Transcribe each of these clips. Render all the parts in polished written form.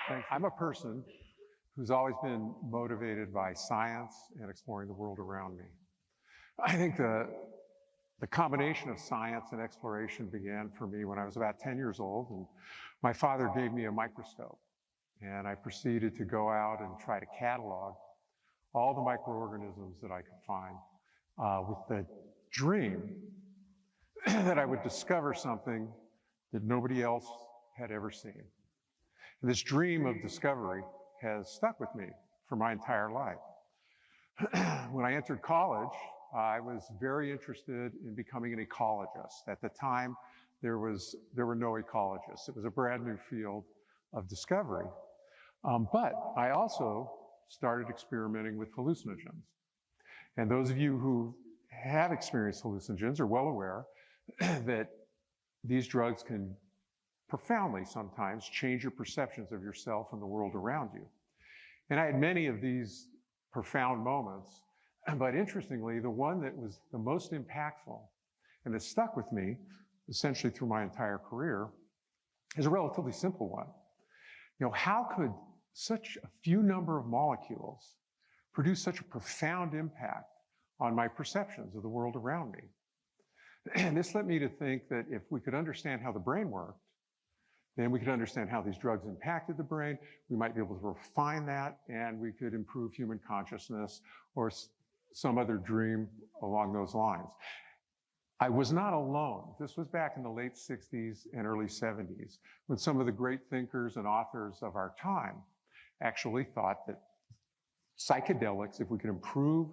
I'm a person who's always been motivated by science and exploring the world around me. I think the combination of science and exploration began for me when I was about 10 years old, and my father gave me a microscope, and I proceeded to go out and try to catalog all the microorganisms that I could find with the dream that I would discover something that nobody else had ever seen. And this dream of discovery has stuck with me for my entire life. When I entered college, I was very interested in becoming an ecologist. At the time, there were no ecologists. It was a brand new field of discovery. But I also started experimenting with hallucinogens. And those of you who have experienced hallucinogens are well aware that these drugs can profoundly sometimes change your perceptions of yourself and the world around you. And I had many of these profound moments, but interestingly, the one that was the most impactful and that stuck with me essentially through my entire career is a relatively simple one. You know, how could such a few number of molecules produce such a profound impact on my perceptions of the world around me? And this led me to think that if we could understand how the brain worked, then we could understand how these drugs impacted the brain. We might be able to refine that, and we could improve human consciousness or some other dream along those lines. I was not alone. This was back in the late 60s and early 70s, when some of the great thinkers and authors of our time actually thought that psychedelics, if we could improve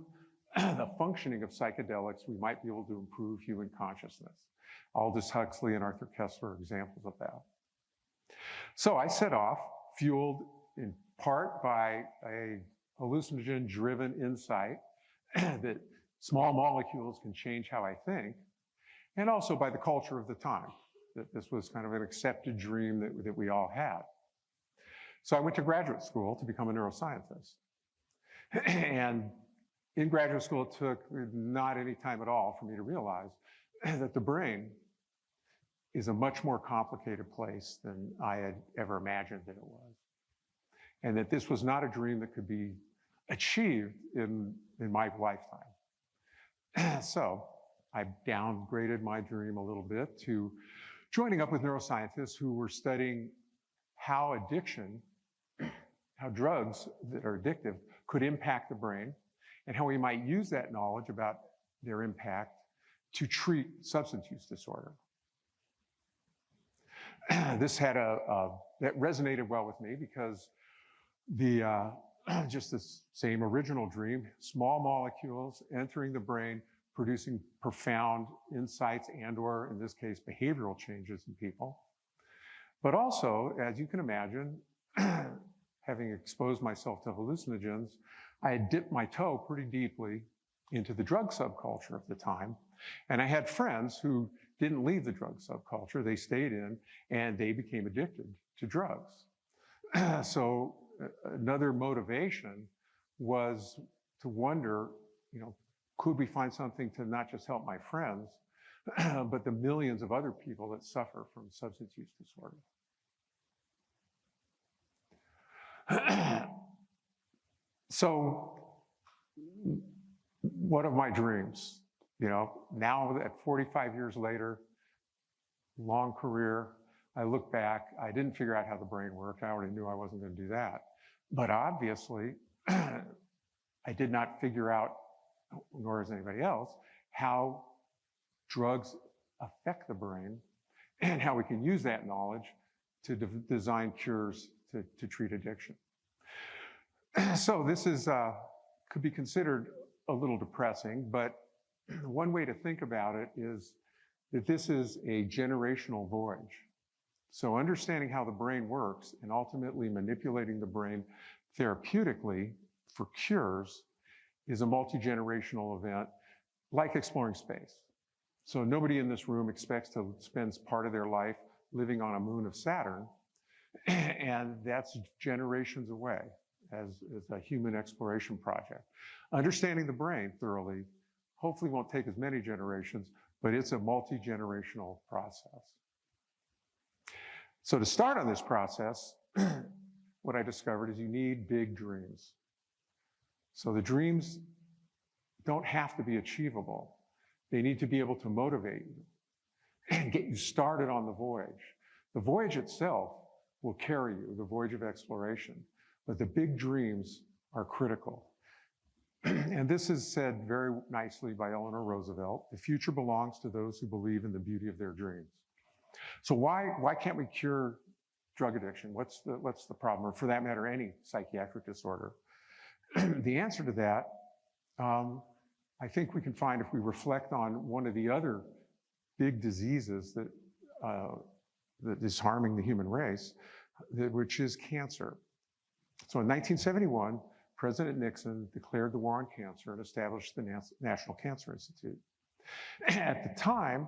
the functioning of psychedelics, we might be able to improve human consciousness. Aldous Huxley and Arthur Koestler are examples of that. So I set off, fueled in part by a hallucinogen-driven insight that small molecules can change how I think, and also by the culture of the time, that this was kind of an accepted dream that we all had. So I went to graduate school to become a neuroscientist. And in graduate school, it took not any time at all for me to realize that the brain is a much more complicated place than I had ever imagined that it was. And that this was not a dream that could be achieved in my lifetime. So I downgraded my dream a little bit to joining up with neuroscientists who were studying how addiction, how drugs that are addictive could impact the brain, and how we might use that knowledge about their impact to treat substance use disorder. This had that resonated well with me because just the same original dream, small molecules entering the brain, producing profound insights and/or, in this case, behavioral changes in people. But also, as you can imagine, having exposed myself to hallucinogens, I had dipped my toe pretty deeply into the drug subculture of the time. And I had friends who didn't leave the drug subculture. They stayed in, and they became addicted to drugs. So another motivation was to wonder, could we find something to not just help my friends, but the millions of other people that suffer from substance use disorder? So what of my dreams? Now at 45 years later, long career, I look back, I didn't figure out how the brain worked. I already knew I wasn't going to do that. But obviously, I did not figure out, nor has anybody else, how drugs affect the brain and how we can use that knowledge to design cures to treat addiction. So this is could be considered a little depressing, but one way to think about it is that this is a generational voyage. So understanding how the brain works and ultimately manipulating the brain therapeutically for cures is a multi-generational event, like exploring space. So nobody in this room expects to spend part of their life living on a moon of Saturn, and that's generations away as a human exploration project. Understanding the brain thoroughly hopefully won't take as many generations, but it's a multi-generational process. So to start on this process, what I discovered is you need big dreams. So the dreams don't have to be achievable. They need to be able to motivate you and get you started on the voyage. The voyage itself will carry you, the voyage of exploration, but the big dreams are critical. And this is said very nicely by Eleanor Roosevelt: the future belongs to those who believe in the beauty of their dreams. So why can't we cure drug addiction? What's the problem? Or for that matter, any psychiatric disorder? The answer to that, I think we can find if we reflect on one of the other big diseases that is harming the human race, which is cancer. So in 1971, President Nixon declared the war on cancer and established the National Cancer Institute. At the time,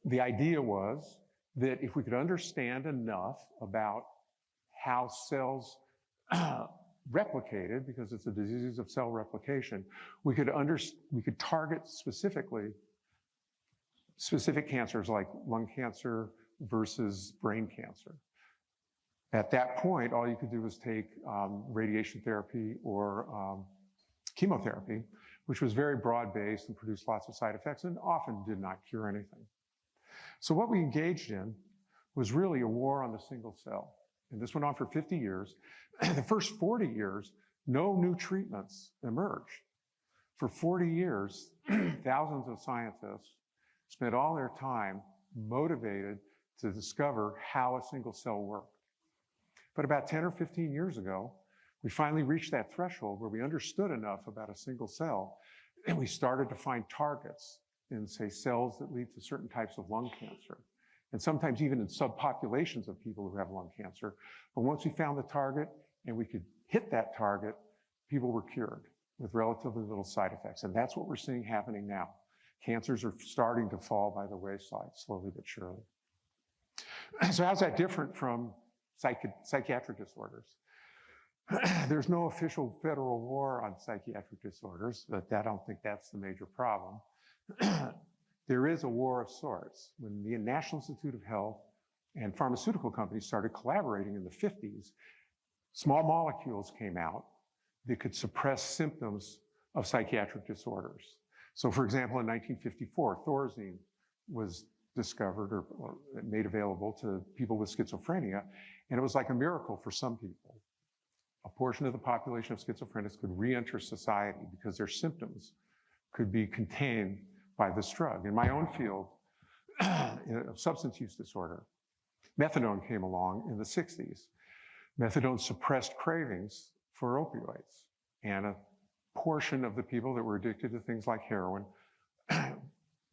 the idea was that if we could understand enough about how cells replicated, because it's a disease of cell replication, we could target specific cancers like lung cancer versus brain cancer. At that point, all you could do was take radiation therapy or chemotherapy, which was very broad-based and produced lots of side effects and often did not cure anything. So what we engaged in was really a war on the single cell. And this went on for 50 years. The first 40 years, no new treatments emerged. For 40 years, thousands of scientists spent all their time motivated to discover how a single cell worked. But about 10 or 15 years ago, we finally reached that threshold where we understood enough about a single cell, and we started to find targets in, say, cells that lead to certain types of lung cancer, and sometimes even in subpopulations of people who have lung cancer. But once we found the target and we could hit that target, people were cured with relatively little side effects. And that's what we're seeing happening now. Cancers are starting to fall by the wayside, slowly but surely. So how's that different from psychiatric disorders? There's no official federal war on psychiatric disorders, but I don't think that's the major problem. There is a war of sorts. When the National Institute of Health and pharmaceutical companies started collaborating in the 50s, small molecules came out that could suppress symptoms of psychiatric disorders. So for example, in 1954, Thorazine was discovered or made available to people with schizophrenia, and it was like a miracle for some people. A portion of the population of schizophrenics could re-enter society because their symptoms could be contained by this drug. In my own field of substance use disorder, methadone came along in the 60s. Methadone suppressed cravings for opioids, and a portion of the people that were addicted to things like heroin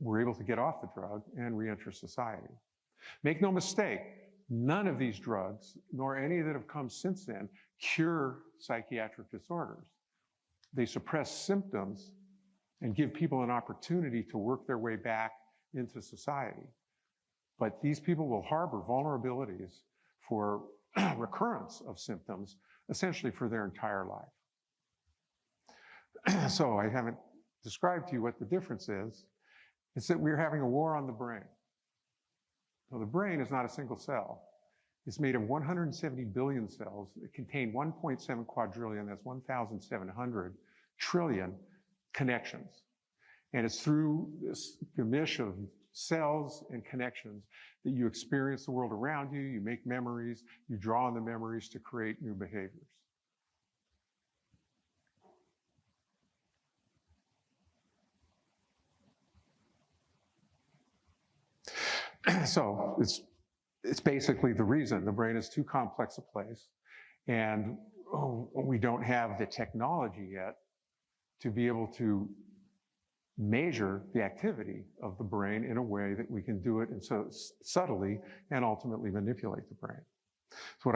were able to get off the drug and re-enter society. Make no mistake, none of these drugs, nor any that have come since then, cure psychiatric disorders. They suppress symptoms and give people an opportunity to work their way back into society. But these people will harbor vulnerabilities for recurrence of symptoms essentially for their entire life. So I haven't described to you what the difference is. It's that we're having a war on the brain. So the brain is not a single cell. It's made of 170 billion cells that contain 1.7 quadrillion, that's 1,700 trillion connections. And it's through this gemisch of cells and connections that you experience the world around you, you make memories, you draw on the memories to create new behaviors. So it's basically the reason the brain is too complex a place, and we don't have the technology yet to be able to measure the activity of the brain in a way that we can do it and so subtly and ultimately manipulate the brain. So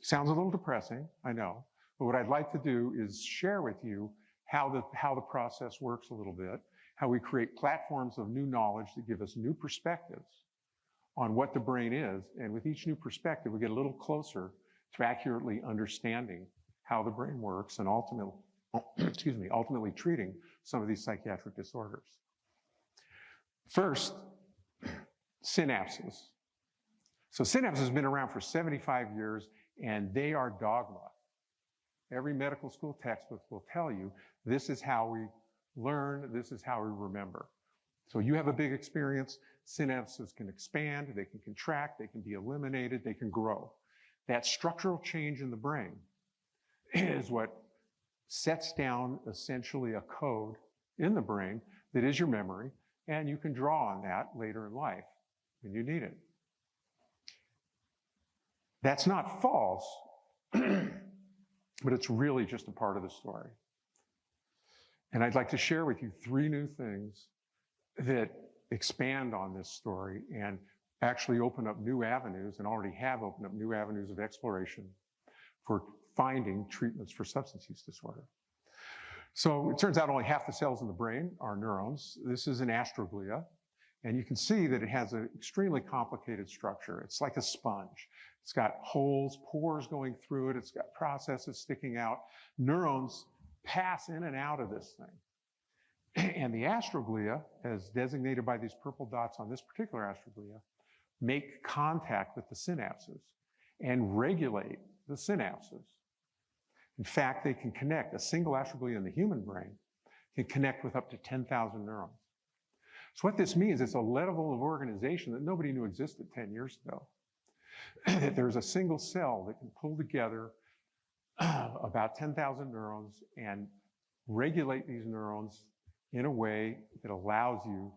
sounds a little depressing, I know, but what I'd like to do is share with you how the process works a little bit, how we create platforms of new knowledge that give us new perspectives on what the brain is, and with each new perspective, we get a little closer to accurately understanding how the brain works and ultimately treating some of these psychiatric disorders. First, synapses. So synapses have been around for 75 years and they are dogma. Every medical school textbook will tell you this is how we learn, this is how we remember. So you have a big experience, synapses can expand, they can contract, they can be eliminated, they can grow. That structural change in the brain is what sets down essentially a code in the brain that is your memory, and you can draw on that later in life when you need it. That's not false, but it's really just a part of the story. And I'd like to share with you 3 new things that expand on this story and actually open up new avenues, and already have opened up new avenues of exploration for finding treatments for substance use disorder. So it turns out only half the cells in the brain are neurons. This is an astroglia, and you can see that it has an extremely complicated structure. It's like a sponge. It's got holes, pores going through it. It's got processes sticking out. Neurons pass in and out of this thing. And the astroglia, as designated by these purple dots on this particular astroglia, make contact with the synapses and regulate the synapses. In fact, they can connect. A single astroglia in the human brain can connect with up to 10,000 neurons. So what this means is a level of organization that nobody knew existed 10 years ago. That there's a single cell that can pull together about 10,000 neurons and regulate these neurons in a way that allows you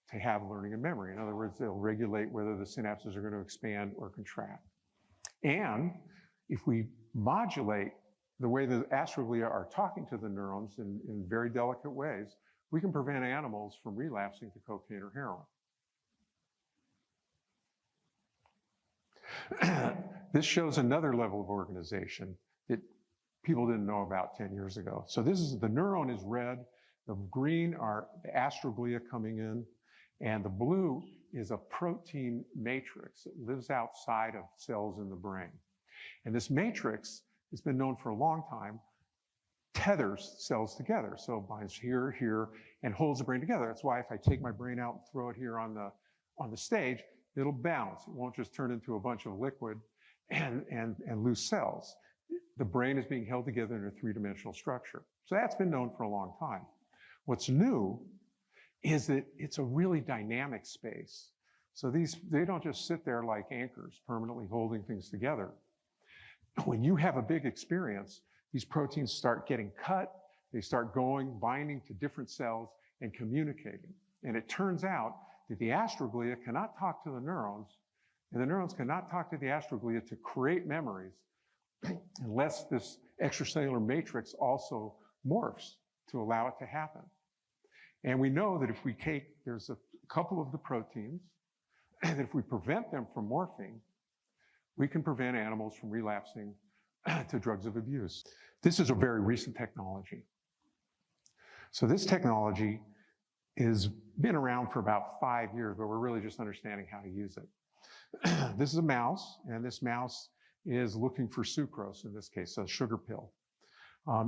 to have learning and memory. In other words, they'll regulate whether the synapses are going to expand or contract. And if we modulate the way the astroglia are talking to the neurons in very delicate ways, we can prevent animals from relapsing to cocaine or heroin. This shows another level of organization that people didn't know about 10 years ago. So this is, the neuron is red, the green are the astroglia coming in, and the blue is a protein matrix that lives outside of cells in the brain. And this matrix has been known for a long time, tethers cells together. So it binds here, here, and holds the brain together. That's why if I take my brain out and throw it here on the stage, it'll bounce. It won't just turn into a bunch of liquid and loose cells. The brain is being held together in a 3-dimensional structure. So that's been known for a long time. What's new is that it's a really dynamic space. So they don't just sit there like anchors, permanently holding things together. When you have a big experience, these proteins start getting cut, they start going, binding to different cells and communicating. And it turns out that the astroglia cannot talk to the neurons, and the neurons cannot talk to the astroglia to create memories unless this extracellular matrix also morphs to allow it to happen. And we know that if we take, there's a couple of the proteins, and if we prevent them from morphing, we can prevent animals from relapsing to drugs of abuse. This is a very recent technology. So this technology has been around for about 5 years, but we're really just understanding how to use it. This is a mouse, and this mouse is looking for sucrose, in this case, a sugar pill.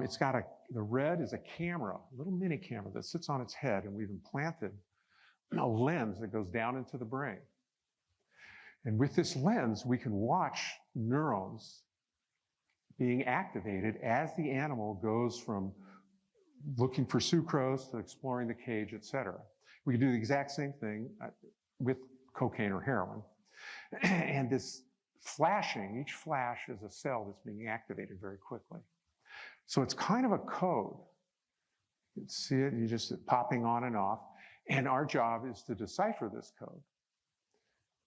It's got the red is a camera, a little mini camera that sits on its head, and we've implanted a lens that goes down into the brain. And with this lens, we can watch neurons being activated as the animal goes from looking for sucrose to exploring the cage, et cetera. We can do the exact same thing with cocaine or heroin. And this flashing, each flash is a cell that's being activated very quickly. So it's kind of a code. You can see it, you just popping on and off. And our job is to decipher this code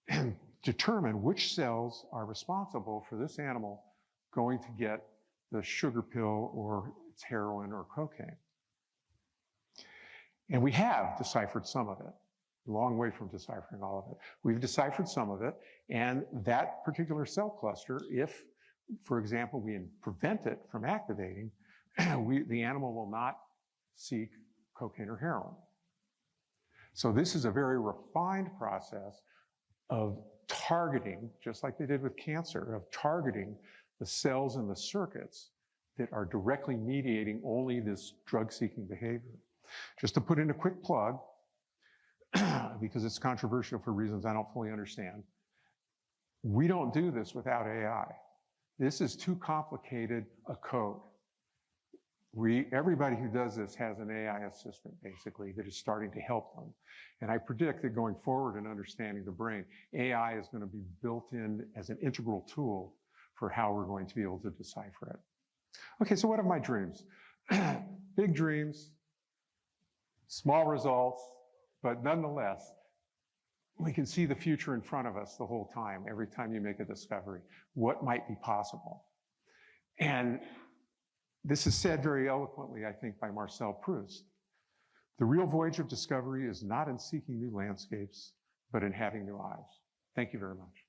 and determine which cells are responsible for this animal going to get the sugar pill or it's heroin or cocaine. And we have deciphered some of it, a long way from deciphering all of it. We've deciphered some of it, and that particular cell cluster, if, for example, we prevent it from activating, the animal will not seek cocaine or heroin. So this is a very refined process of targeting, just like they did with cancer, of targeting the cells and the circuits that are directly mediating only this drug-seeking behavior. Just to put in a quick plug, because it's controversial for reasons I don't fully understand, we don't do this without AI. This is too complicated a code. Everybody who does this has an AI assistant, basically, that is starting to help them. And I predict that going forward in understanding the brain, AI is going to be built in as an integral tool for how we're going to be able to decipher it. Okay, so what are my dreams? Big dreams, small results, but nonetheless, we can see the future in front of us the whole time, every time you make a discovery, what might be possible. And this is said very eloquently, I think, by Marcel Proust. The real voyage of discovery is not in seeking new landscapes, but in having new eyes. Thank you very much.